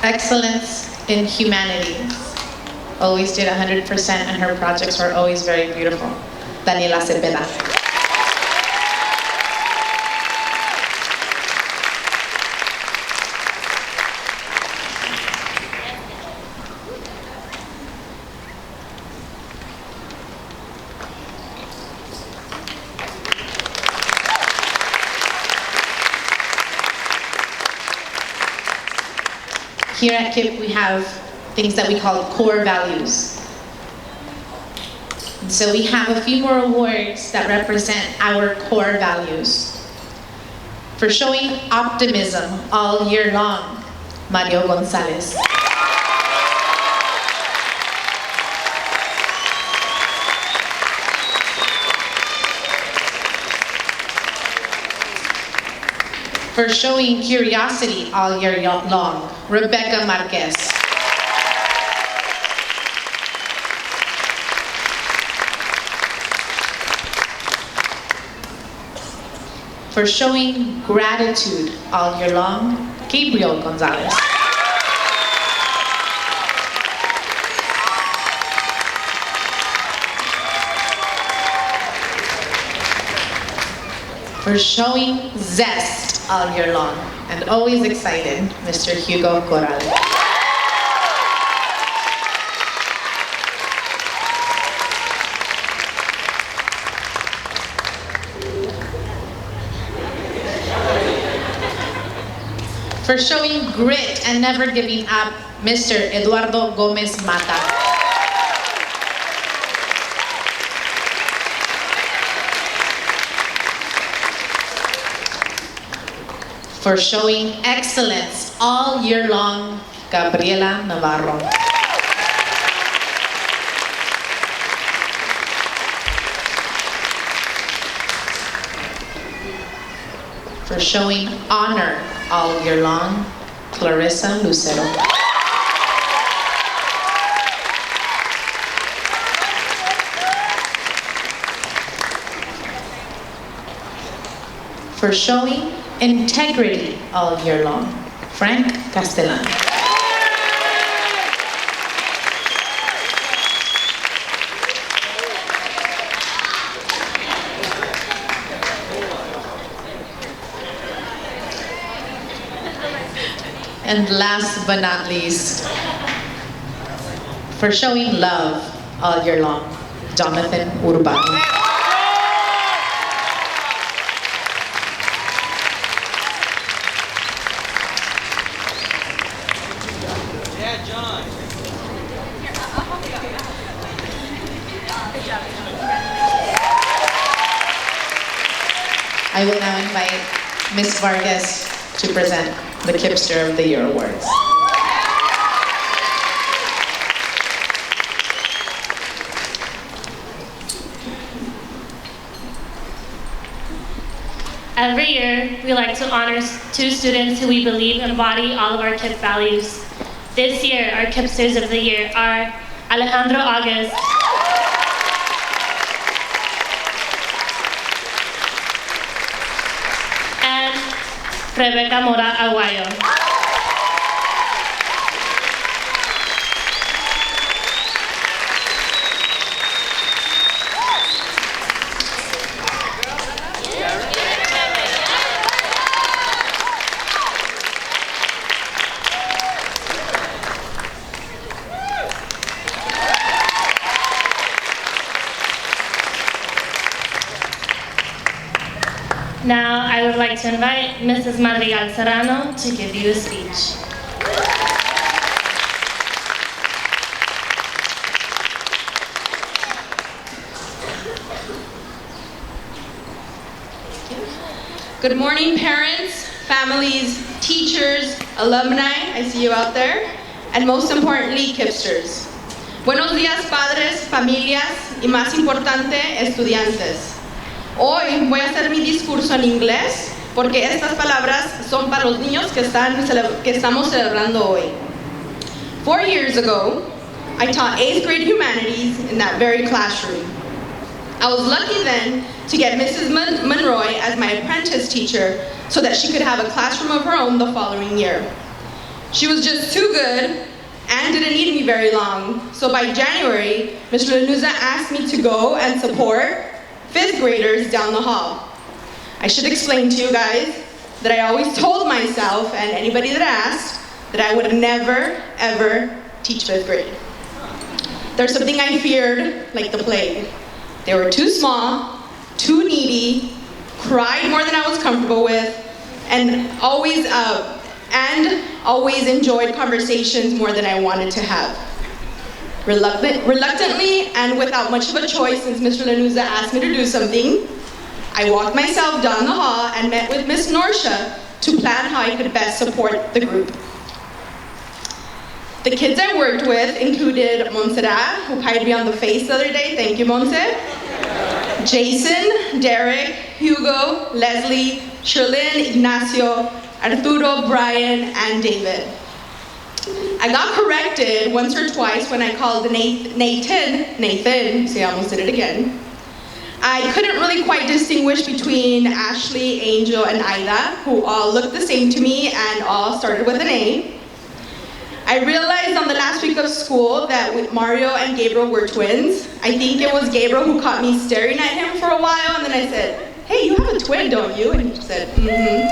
Excellence in humanities. Always did 100%, and her projects were always very beautiful. Daniela Cepeda. Here at Kipp, we have things that we call core values. And so we have a few more awards that represent our core values. For showing optimism all year long, Mario Gonzalez. For showing curiosity all year long, Rebecca Marquez. For showing gratitude all year long, Gabriel Gonzalez. For showing zest all year long and always excited, Mr. Hugo Corral. For showing grit and never giving up, Mr. Eduardo Gomez Mata. For showing excellence all year long, Gabriela Navarro. For showing honor all year long, Clarissa Lucero. For showing integrity all year long, Frank Castellan. And last but not least, for showing love all year long, Jonathan Urbano. I will now invite Ms. Vargas to present the Kippster of the Year Awards. Every year, we like to honor two students who we believe embody all of our Kipp values. This year, our Kippsters of the Year are Alejandro August, and Rebecca Mora Aguayo. Now, I would like to invite Mrs. Madrigal Serrano to give you a speech. Good morning, parents, families, teachers, alumni, I see you out there, and most importantly, Kippsters. Buenos días, padres, familias, y más importante, estudiantes. Hoy voy a hacer mi discurso en inglés porque estas palabras son para los niños que estamos celebrando hoy. 4 years ago, I taught 8th grade humanities in that very classroom. I was lucky then to get Mrs. Monroy as my apprentice teacher so that she could have a classroom of her own the following year. She was just too good and didn't need me very long. So by January, Mr. Lanuza asked me to go and support 5th graders down the hall. I should explain to you guys that I always told myself and anybody that asked that I would never, ever teach 5th grade. There's something I feared like the plague. They were too small, too needy, cried more than I was comfortable with, and always enjoyed conversations more than I wanted to have. Reluctantly and without much of a choice, since Mr. Lanuza asked me to do something, I walked myself down the hall and met with Miss Norsha to plan how I could best support the group. The kids I worked with included Montserrat, who pied me on the face the other day. Thank you, Monse. Jason, Derek, Hugo, Leslie, Sherlyn, Ignacio, Arturo, Brian, and David. I got corrected once or twice when I called Nathan, see I almost did it again. I couldn't really quite distinguish between Ashley, Angel, and Ida, who all looked the same to me and all started with an A. I realized on the last week of school that Mario and Gabriel were twins. I think it was Gabriel who caught me staring at him for a while, and then I said, "Hey, you have a twin, don't you?" And he said, "Mm-hmm."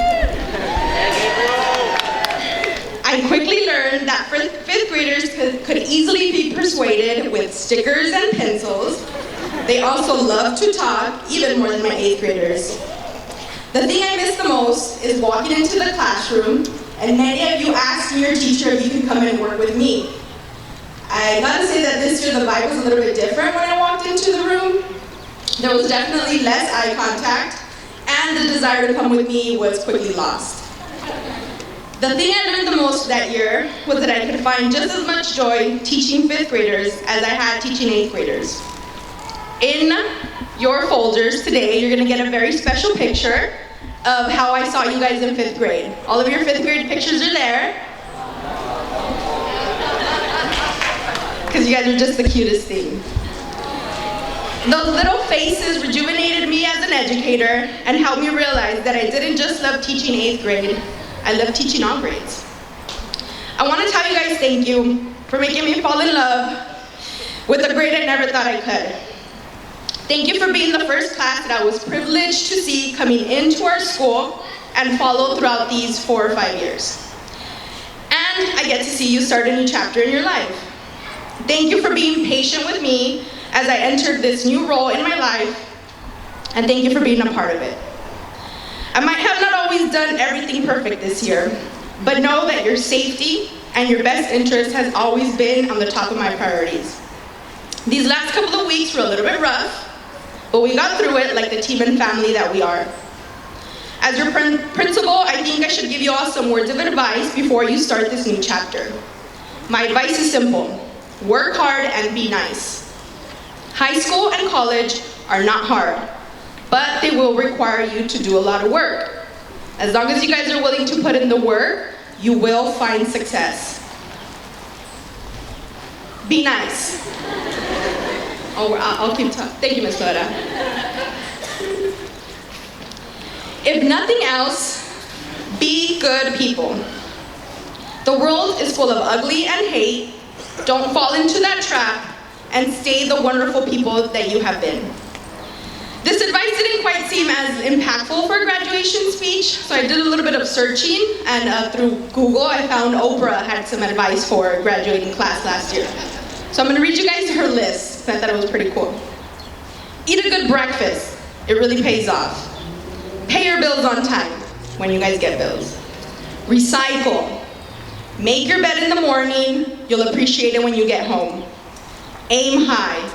I quickly learned that 5th graders could easily be persuaded with stickers and pencils. They also love to talk, even more than my 8th graders. The thing I miss the most is walking into the classroom, and many of you asked your teacher if you could come and work with me. I gotta say that this year the vibe was a little bit different when I walked into the room. There was definitely less eye contact, and the desire to come with me was quickly lost. The thing I learned the most that year was that I could find just as much joy teaching 5th graders as I had teaching 8th graders. In your folders today, you're gonna get a very special picture of how I saw you guys in 5th grade. All of your 5th grade pictures are there. Because you guys are just the cutest thing. Those little faces rejuvenated me as an educator and helped me realize that I didn't just love teaching 8th grade, I love teaching all grades. I want to tell you guys thank you for making me fall in love with a grade I never thought I could. Thank you for being the first class that I was privileged to see coming into our school and follow throughout these 4 or 5 years. And I get to see you start a new chapter in your life. Thank you for being patient with me as I entered this new role in my life, and thank you for being a part of it. I might have not always done everything perfect this year, but know that your safety and your best interest has always been on the top of my priorities. These last couple of weeks were a little bit rough, but we got through it like the team and family that we are. As your principal, I think I should give you all some words of advice before you start this new chapter. My advice is simple: work hard and be nice. High school and college are not hard, but they will require you to do a lot of work. As long as you guys are willing to put in the work, you will find success. Be nice. Oh, I'll keep talking. Thank you, Ms. Flora. If nothing else, be good people. The world is full of ugly and hate. Don't fall into that trap, and stay the wonderful people that you have been. This advice didn't quite seem as impactful for a graduation speech, so I did a little bit of searching, and through Google, I found Oprah had some advice for a graduating class last year. So I'm gonna read you guys her list. I thought it was pretty cool. Eat a good breakfast. It really pays off. Pay your bills on time, when you guys get bills. Recycle. Make your bed in the morning. You'll appreciate it when you get home. Aim high.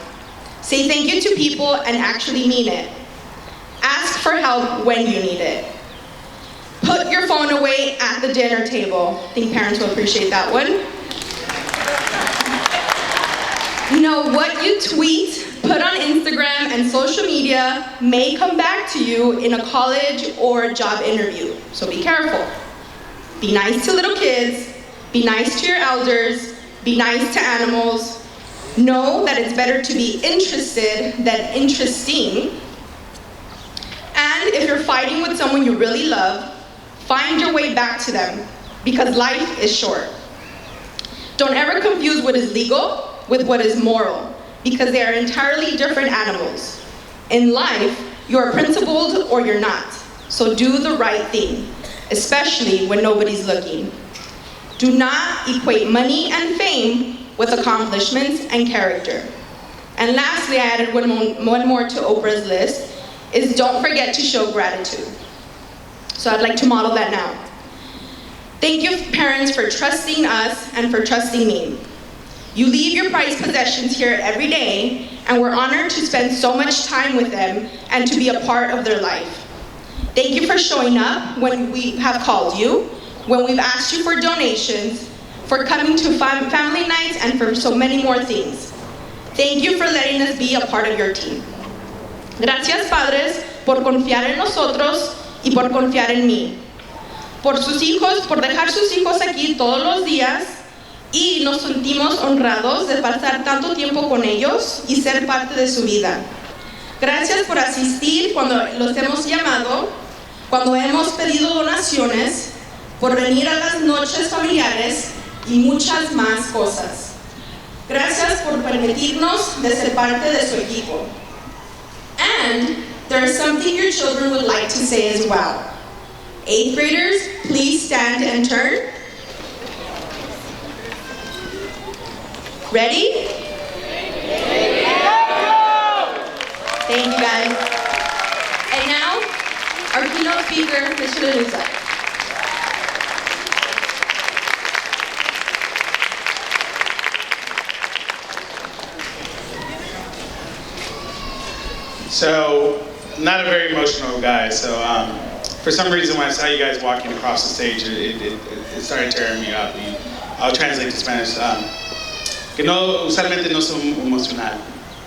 Say thank you to people and actually mean it. Ask for help when you need it. Put your phone away at the dinner table. I think parents will appreciate that one. Know what you tweet, put on Instagram and social media may come back to you in a college or job interview, so be careful. Be nice to little kids, be nice to your elders, be nice to animals. Know that it's better to be interested than interesting. And if you're fighting with someone you really love, find your way back to them, because life is short. Don't ever confuse what is legal with what is moral, because they are entirely different animals. In life, you're principled or you're not. So do the right thing, especially when nobody's looking. Do not equate money and fame with accomplishments and character. And lastly, I added one more to Oprah's list, is don't forget to show gratitude. So I'd like to model that now. Thank you, parents, for trusting us and for trusting me. You leave your prized possessions here every day, and we're honored to spend so much time with them and to be a part of their life. Thank you for showing up when we have called you, when we've asked you for donations, for coming to family nights, and for so many more things. Thank you for letting us be a part of your team. Gracias, padres, por confiar en nosotros y por confiar en mí. Por sus hijos, por dejar sus hijos aquí todos los días, y nos sentimos honrados de pasar tanto tiempo con ellos y ser parte de su vida. Gracias por asistir cuando los hemos llamado, cuando hemos pedido donaciones, por venir a las noches familiares y muchas más cosas. Gracias por permitirnos de ser parte de su equipo. And there is something your children would like to say as well. 8th graders, please stand and turn. Ready? Thank you, guys. And now, our keynote speaker, Mr. Lusa. So, not a very emotional guy, so for some reason when I saw you guys walking across the stage, it started tearing me up. I'll translate to Spanish. Que no, usualmente no soy emocional,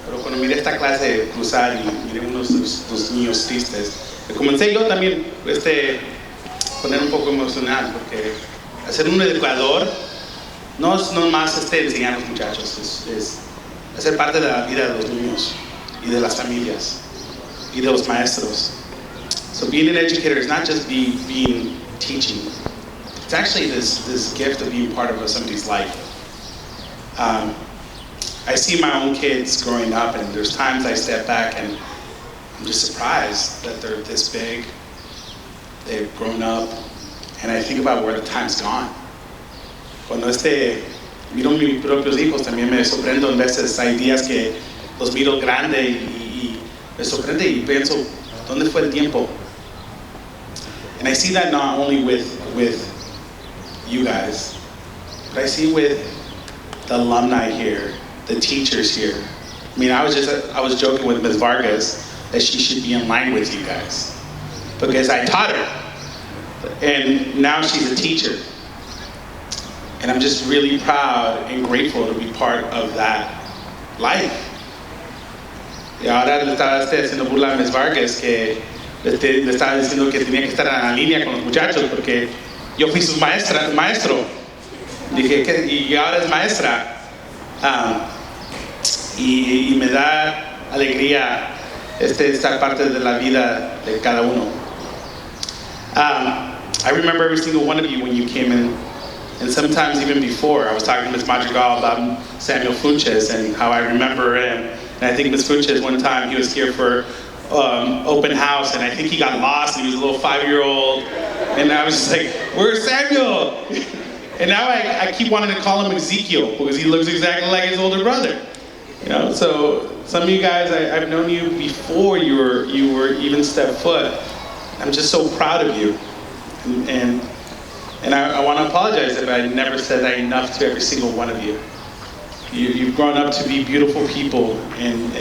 pero cuando miré esta clase de cruzar y miré unos de los niños tristes, comencé yo también poner un poco emocional, porque ser un educador no es nomás enseñar a los muchachos, es hacer parte de la vida de los niños y de las familias y de los maestros. So being an educator is not just being teaching. It's actually this gift of being part of somebody's life. I see my own kids growing up, and there's times I step back and I'm just surprised that they're this big. They've grown up, and I think about where the time's gone. Cuando miro mis propios hijos, también me sorprendo en veces. Hay días que los miro grande y me sorprende y pienso, ¿dónde fue el tiempo? And I see that not only with you guys, but I see with the alumni here, the teachers here. I mean, I was joking with Ms. Vargas that she should be in line with you guys, because I taught her, and now she's a teacher. And I'm just really proud and grateful to be part of that life. Y ahora le estaba haciendo burla a Ms. Vargas que le estaba diciendo que tenía que estar en la línea con los muchachos porque yo fui su maestro. Dije que y ahora es maestra. Y me da alegría estar parte de la vida de cada uno. I remember every single one of you when you came in, and sometimes even before. I was talking to Ms. Madrigal about Samuel Funches and how I remember him. And I think Ms. Funches, one time he was here for open house, and I think he got lost, and he was a little 5-year-old. And I was just like, where's Samuel? And now I keep wanting to call him Ezekiel because he looks exactly like his older brother. You know, so some of you guys, I've known you before you were even step foot. I'm just so proud of you. And I want to apologize if I never said that enough to every single one of you. You've grown up to be beautiful people, and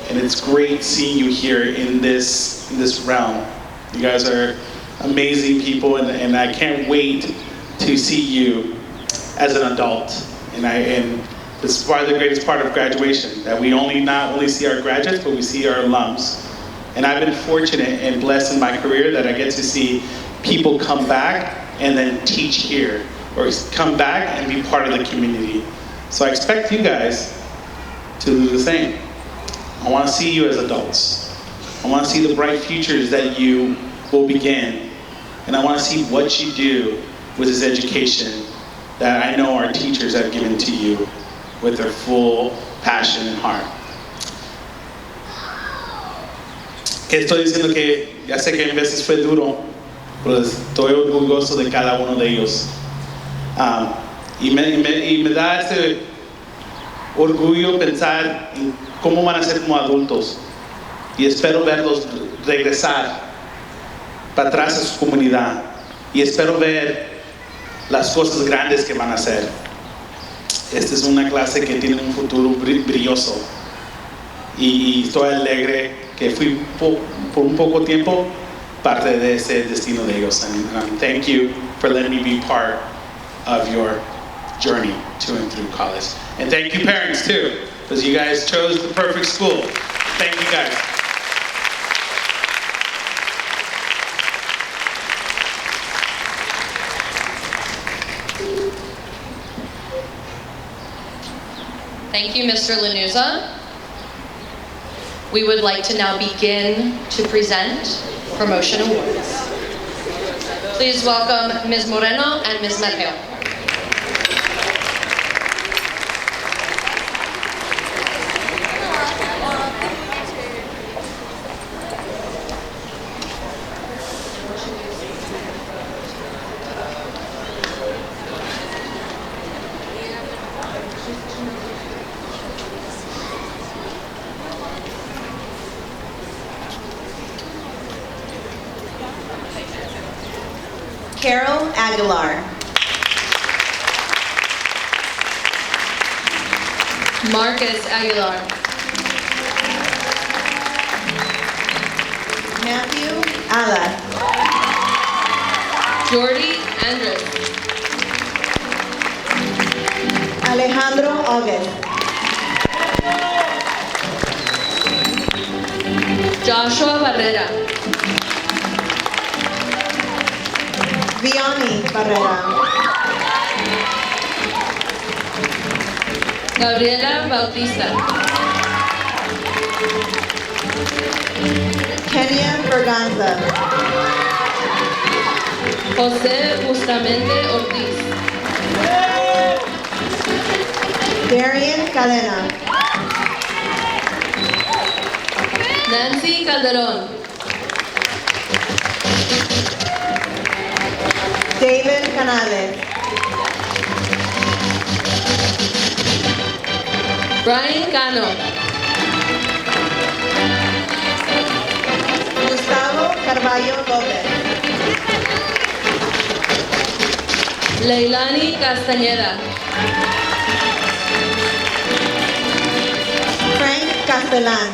it's great seeing you here in this realm. You guys are amazing people, and I can't wait to see you as an adult. And this is probably the greatest part of graduation, that we not only see our graduates, but we see our alums. And I've been fortunate and blessed in my career that I get to see people come back and then teach here, or come back and be part of the community. So I expect you guys to do the same. I want to see you as adults. I want to see the bright futures that you will begin. And I want to see what you do with this education that I know our teachers have given to you with their full passion and heart. Que estoy diciendo que ya sé que a veces fue duro, pero estoy orgulloso de cada uno de ellos. Y me da este orgullo pensar en cómo van a ser como adultos. Y espero verlos regresar para atrás a su comunidad. Y espero ver las cosas grandes que van a hacer. Esta es una clase que tiene un futuro brilloso. Y estoy alegre que fui por un poco tiempo parte de ese destino de ellos. And thank you for letting me be part of your journey to and through college. And thank you parents too, because you guys chose the perfect school. Thank you guys. Thank you, Mr. Lanuza. We would like to now begin to present promotion awards. Please welcome Ms. Moreno and Ms. Mergeo. Carol Aguilar. Marcus Aguilar. Matthew Ala. Jordy Andres. Alejandro August. Joshua Barrera. Vianney Barrera. Gabriela Bautista. Kenya Berganza. José Bustamante Ortiz. Darian Cadena. Nancy Calderón. David Canales. Brian Cano. Gustavo Carballo Lopez. Leilani Castañeda. Frank Castellan.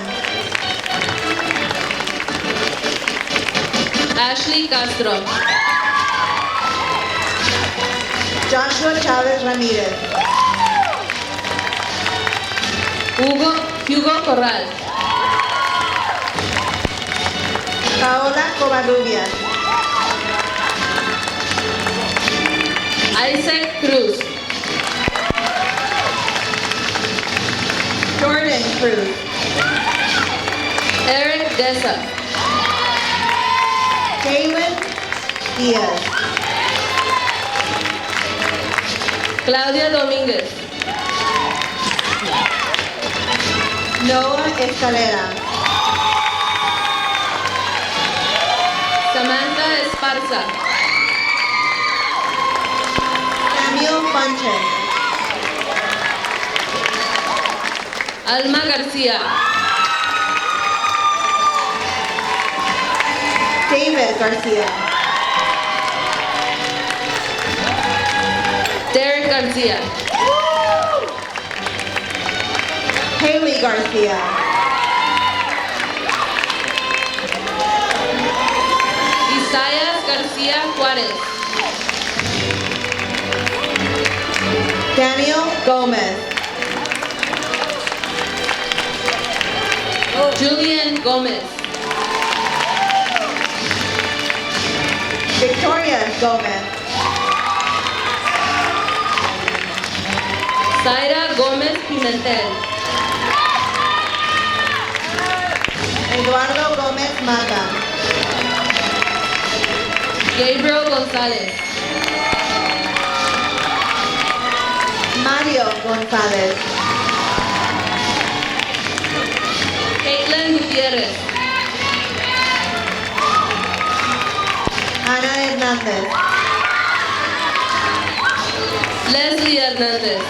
Ashley Castro. Joshua Chavez Ramirez. Hugo Corral. Paola Covarrubias. Isaac Cruz. Jordan Cruz. Eric Deza. Kaylin Diaz. Claudia Domínguez. Noah Escalera. Samantha Esparza. Samuel Funches. Alma García. David Garcia. Derek García. Haley Garcia. Isaias García Juárez. Daniel Gomez. Julian Gomez. Victoria Gomez. Zaira Gómez Pimentel. Eduardo Gomez Mata. Gabriel González. Mario Gonzalez. Caitlin Gutierrez. Ana Hernández. Leslie Hernández.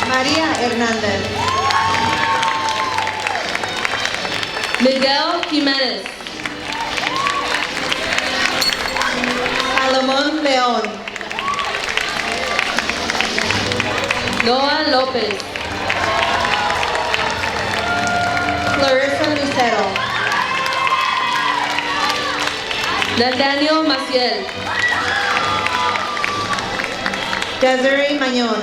María Hernández. Miguel Jimenez. Salomón León. Noah Lopez. Clarissa Lucero. Nathaniel Maciel. Desiree Mañón.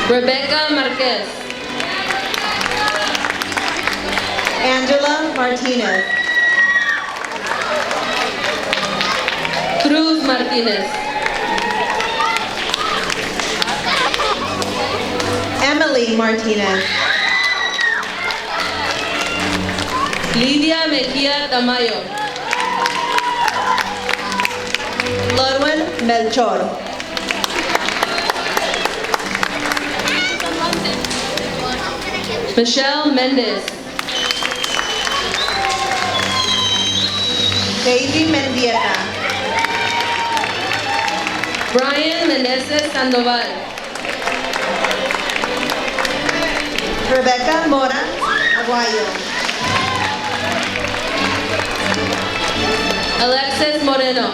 Rebecca Marquez. Angela Martinez. Cruz Martinez. Emily Martinez. Lidia Mejía Tamayo. Ludwin Melchor. Michelle Mendez. Daisy Mendieta. Brian Meneses Sandoval. Rebecca Mora Aguayo. Alexis Moreno.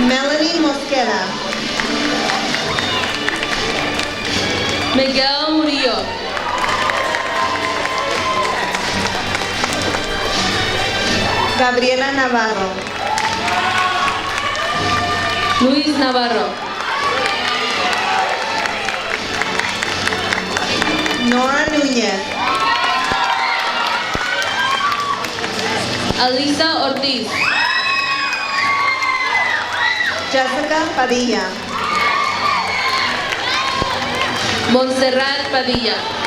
Melanie Mosqueda. Miguel Murillo. Gabriela Navarro. Luis Navarro. Nora Núñez. Alisa Ortiz. Jessica Padilla. Montserrat Padilla.